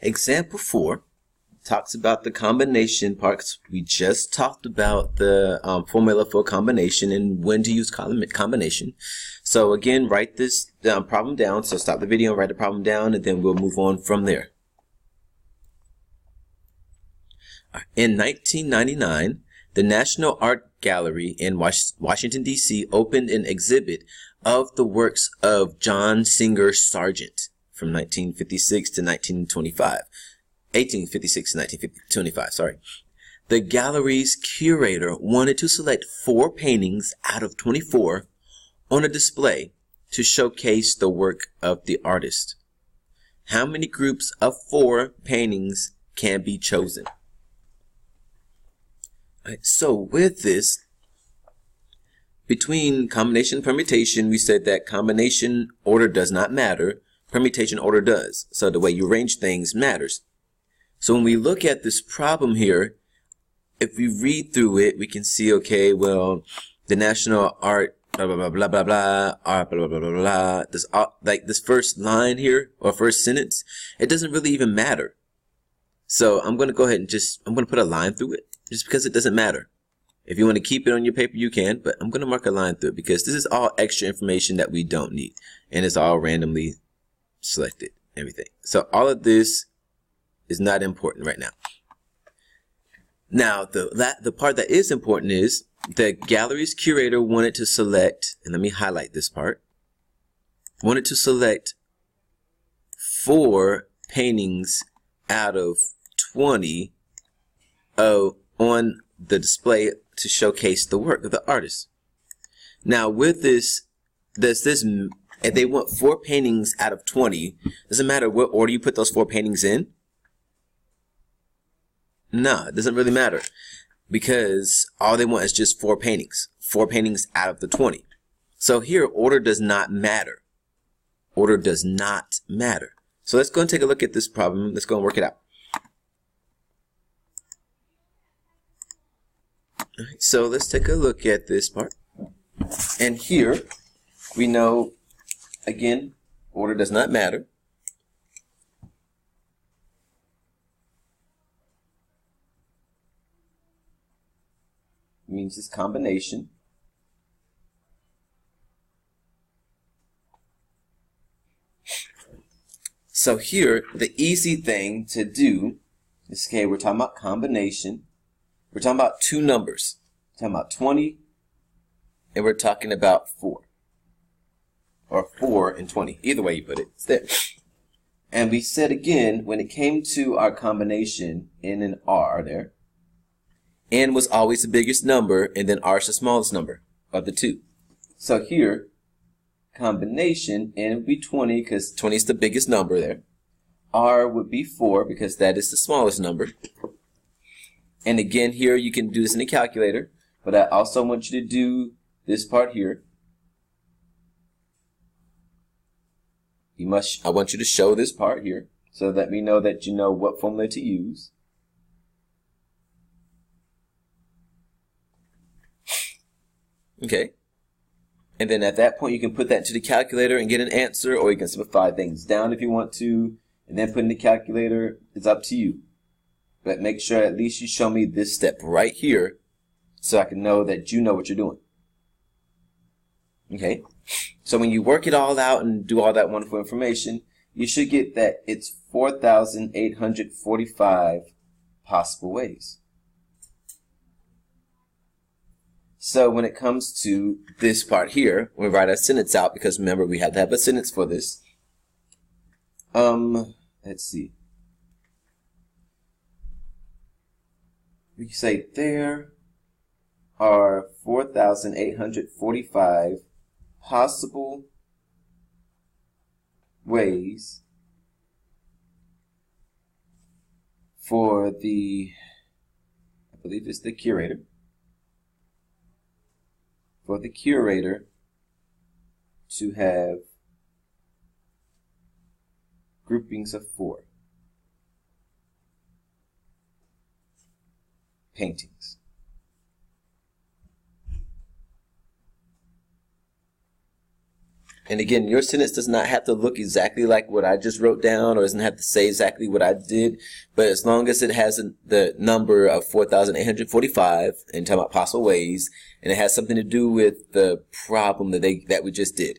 Example 4 talks about the combination parts. We just talked about the formula for combination and when to use combination. So again, write this problem down. So stop the video and write the problem down, and then we'll move on from there. In 1999, the National Art Gallery in Washington, D.C. opened an exhibit of the works of John Singer Sargent from 1856 to 1925, sorry. The gallery's curator wanted to select 4 paintings out of 24 on a display to showcase the work of the artist. How many groups of 4 paintings can be chosen? Right, so with this, between combination and permutation, we said that combination order does not matter, permutation order does. So the way you arrange things matters. So when we look at this problem here, if we read through it, we can see, okay, well, the national art, blah, blah, blah, blah, blah, blah, art, blah, blah, blah, blah, blah. This, like this first line here, or first sentence, it doesn't really even matter. So I'm going to go ahead and I'm going to put a line through it, just because it doesn't matter. If you want to keep it on your paper, you can, but I'm going to mark a line through it because this is all extra information that we don't need. And it's all randomly selected, everything. So all of this is not important right now. Now, the part that is important is the gallery's curator wanted to select, and let me highlight this part, wanted to select 4 paintings out of 20 on the display to showcase the work of the artist. Now, with this, if they want 4 paintings out of 20, doesn't matter what order you put those 4 paintings in. No, it doesn't really matter because all they want is just 4 paintings out of the 20. So here, order does not matter. Order does not matter. So let's go and take a look at this problem. Let's go and work it out. All right, so let's take a look at this part. And here, we know, again, order does not matter. Means this combination. So here, the easy thing to do is, okay, we're talking about combination. We're talking about 2 numbers. We're talking about 20, and we're talking about 4. Or 4 and 20. Either way you put it, it's there. And we said again, when it came to our combination, N and R there, N was always the biggest number, and then R is the smallest number of the 2. So here, combination, N would be 20, because 20 is the biggest number there. R would be 4, because that is the smallest number. And again, here you can do this in a calculator, but I also want you to do this part here. I want you to show this part here, so that we know that you know what formula to use. Okay, and then at that point you can put that into the calculator and get an answer, or you can simplify things down if you want to, and then put in the calculator. It's up to you. But make sure at least you show me this step right here so I can know that you know what you're doing. Okay, so when you work it all out and do all that wonderful information, you should get that it's 4,845 possible ways. So when it comes to this part here, we write a sentence out, because remember we have to have a sentence for this. Let's see. We can say there are 4,845 possible ways for the, I believe it's the curator, to have groupings of 4 paintings. And again, your sentence does not have to look exactly like what I just wrote down, or doesn't have to say exactly what I did. But as long as it has the number of 4,845 and talking about possible ways, and it has something to do with the problem that we just did.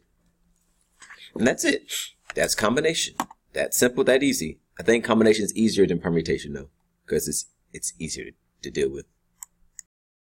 And that's it. That's combination. That's simple, that easy. I think combination is easier than permutation though, because it's easier to deal with.